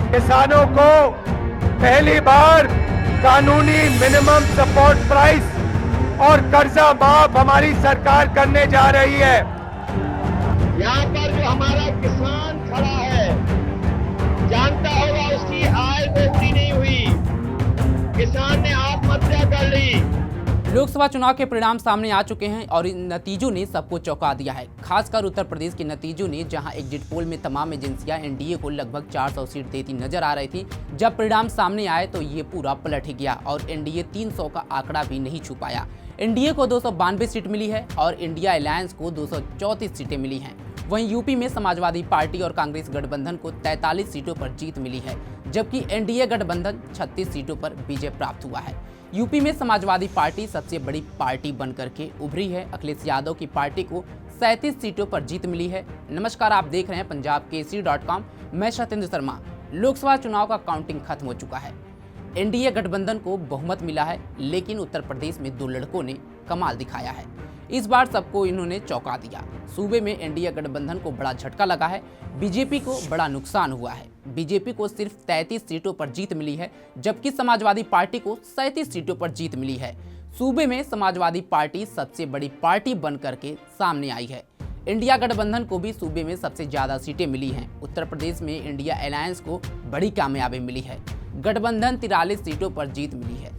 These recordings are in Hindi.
किसानों को पहली बार कानूनी मिनिमम सपोर्ट प्राइस और कर्जा माफ हमारी सरकार करने जा रही है। यहाँ पर जो हमारा किसान खड़ा है, जानता होगा उसकी आय दोगुनी नहीं हुई, किसान ने आत्महत्या कर ली। लोकसभा चुनाव के परिणाम सामने आ चुके हैं और इन नतीजों ने सबको चौंका दिया है। खासकर उत्तर प्रदेश के नतीजों ने, जहां एग्जिट पोल में तमाम एजेंसियां एनडीए को लगभग 400 सीट देती नजर आ रही थी, जब परिणाम सामने आए तो ये पूरा पलट ही गया और एनडीए 300 का आंकड़ा भी नहीं छू पाया। एनडीए को 292 सीट मिली है और इंडिया अलायंस को 234 सीटें मिली हैं। वहीं यूपी में समाजवादी पार्टी और कांग्रेस गठबंधन को 43 सीटों पर जीत मिली है, जबकि एनडीए गठबंधन 36 सीटों पर विजय प्राप्त हुआ है। यूपी में समाजवादी पार्टी सबसे बड़ी पार्टी बनकर के उभरी है। अखिलेश यादव की पार्टी को 37 सीटों पर जीत मिली है। नमस्कार, आप देख रहे हैं punjabkesari.com। मैं सत्येंद्र शर्मा। लोकसभा चुनाव का काउंटिंग खत्म हो चुका है। एनडीए गठबंधन को बहुमत मिला है, लेकिन उत्तर प्रदेश में दो लड़कों ने कमाल दिखाया है। इस बार सबको इन्होंने चौंका दिया। सूबे में एनडीए गठबंधन को बड़ा झटका लगा है, बीजेपी को बड़ा नुकसान हुआ है। बीजेपी को सिर्फ 33 सीटों पर जीत मिली है, जबकि समाजवादी पार्टी को 37 सीटों पर जीत मिली है। सूबे में समाजवादी पार्टी सबसे बड़ी पार्टी बनकर के सामने आई है। इंडिया गठबंधन को भी सूबे में सबसे ज्यादा सीटें मिली हैं। उत्तर प्रदेश में इंडिया अलायंस को बड़ी कामयाबी मिली है। गठबंधन 43 सीटों पर जीत मिली है।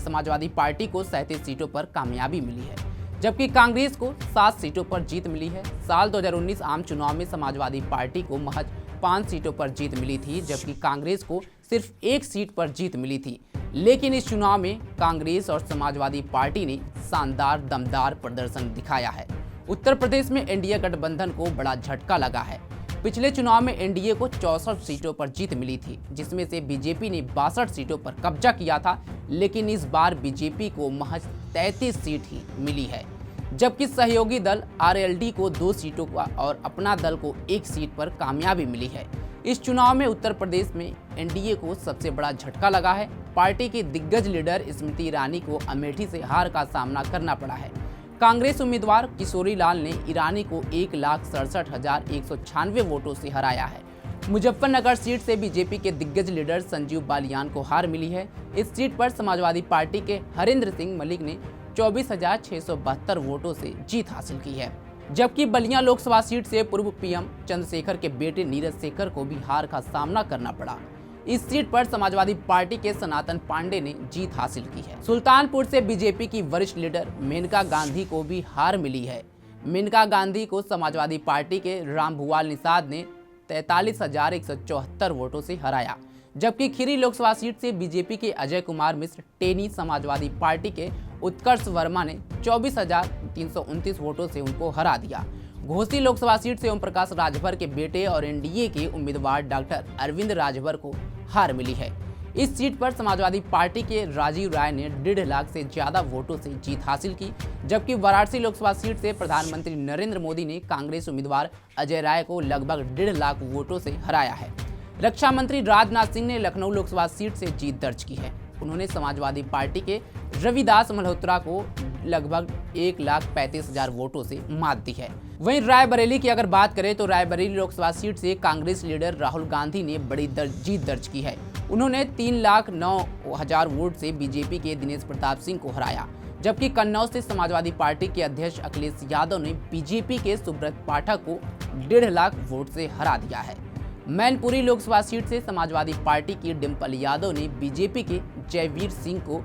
समाजवादी पार्टी को 37 सीटों पर कामयाबी मिली है, जबकि कांग्रेस को 7 सीटों पर जीत मिली है। साल 2019 आम चुनाव में समाजवादी पार्टी को महज 5 सीटों पर जीत मिली थी, जबकि कांग्रेस को सिर्फ 1 सीट पर जीत मिली थी। लेकिन इस चुनाव में कांग्रेस और समाजवादी पार्टी ने शानदार दमदार प्रदर्शन दिखाया है। उत्तर प्रदेश में एनडीए गठबंधन को बड़ा झटका लगा है। पिछले चुनाव में एनडीए को 64 सीटों पर जीत मिली थी, जिसमें से बीजेपी ने 62 सीटों पर कब्जा किया था, लेकिन इस बार बीजेपी को महज 33 सीट ही मिली है, जबकि सहयोगी दल आरएलडी को 2 सीटों का और अपना दल को 1 सीट पर कामयाबी मिली है। इस चुनाव में उत्तर प्रदेश में एनडीए को सबसे बड़ा झटका लगा है। पार्टी की दिग्गज लीडर स्मृति ईरानी को अमेठी से हार का सामना करना पड़ा है। कांग्रेस उम्मीदवार किशोरी लाल ने ईरानी को 1,67,196 वोटों से हराया है। मुजफ्फरनगर सीट से बीजेपी के दिग्गज लीडर संजीव बालियान को हार मिली है। इस सीट पर समाजवादी पार्टी के हरेंद्र सिंह मलिक ने 24,672 वोटों से जीत हासिल की है, जबकि बलिया लोकसभा सीट से पूर्व पीएम चंद्रशेखर के बेटे नीरज शेखर को भी हार का सामना करना पड़ा। इस सीट पर समाजवादी पार्टी के सनातन पांडे ने जीत हासिल की है। सुल्तानपुर से बीजेपी की वरिष्ठ लीडर मेनका गांधी को भी हार मिली है। मेनका गांधी को समाजवादी पार्टी के रामभुवाल निषाद ने 43,174 वोटों से हराया, जबकि खीरी लोकसभा सीट से बीजेपी के अजय कुमार मिश्र टेनी समाजवादी पार्टी के उत्कर्ष वर्मा ने 24,329 वोटों से उनको हरा दिया। घोसी लोकसभा सीट से ओम प्रकाश राजभर के बेटे और एनडीए के उम्मीदवार डॉक्टर अरविंद राजभर को हार मिली है। इस सीट पर समाजवादी पार्टी के राजीव राय ने 1.5 लाख से ज्यादा वोटों से जीत हासिल की, जबकि वाराणसी लोकसभा सीट से प्रधानमंत्री नरेंद्र मोदी ने कांग्रेस उम्मीदवार अजय राय को लगभग 1.5 लाख वोटों से हराया है। रक्षा मंत्री राजनाथ सिंह ने लखनऊ लोकसभा सीट से जीत दर्ज की है। उन्होंने समाजवादी पार्टी के रविदास मल्होत्रा को लगभग 1,35,000 वोटों से मात दी है। वहीं रायबरेली की अगर बात करें तो रायबरेली लोकसभा सीट से कांग्रेस लीडर राहुल गांधी ने बड़ी जीत दर्ज की है। उन्होंने 3,09,000 वोट से बीजेपी के दिनेश प्रताप सिंह को हराया, जबकि कन्नौज से समाजवादी पार्टी के अध्यक्ष अखिलेश यादव ने बीजेपी के सुब्रत पाठक को 1.5 लाख वोट से हरा दिया है। मैनपुरी लोकसभा सीट से समाजवादी पार्टी की डिम्पल यादव ने बीजेपी के जयवीर सिंह को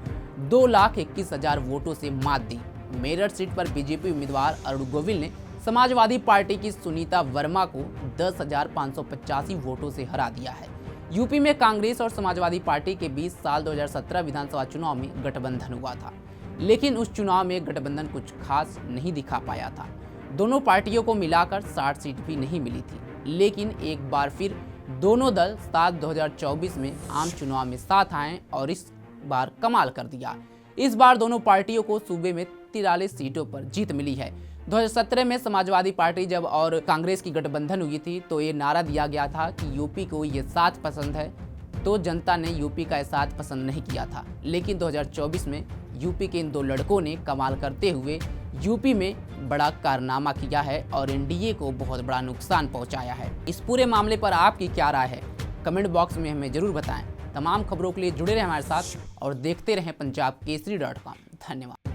2,21,000 वोटों से मात दी। मेरठ सीट पर बीजेपी उम्मीदवार अरुण गोविल ने समाजवादी पार्टी की सुनीता वर्मा को 10,585 वोटों से हरा दिया है। यूपी में कांग्रेस और समाजवादी पार्टी के बीच साल 2017 विधानसभा चुनाव में गठबंधन हुआ था, लेकिन उस चुनाव में गठबंधन कुछ खास नहीं दिखा पाया था। दोनों पार्टियों को मिलाकर 60 सीट भी नहीं मिली थी, लेकिन एक बार फिर दोनों दल 2024 में आम चुनाव में साथ आए और इस बार कमाल कर दिया। इस बार दोनों पार्टियों को सूबे में 43 सीटों पर जीत मिली है। 2017 में समाजवादी पार्टी जब और कांग्रेस की गठबंधन हुई थी तो ये नारा दिया गया था कि यूपी को ये साथ पसंद है, तो जनता ने यूपी का साथ पसंद नहीं किया था। लेकिन 2024 में यूपी के इन दो लड़कों ने कमाल करते हुए यूपी में बड़ा कारनामा किया है और एनडीए को बहुत बड़ा नुकसान पहुंचाया है। इस पूरे मामले पर आपकी क्या राय है, कमेंट बॉक्स में हमें जरूर बताएं। तमाम खबरों के लिए जुड़े रहें हमारे साथ और देखते रहें पंजाब केसरी.com। धन्यवाद।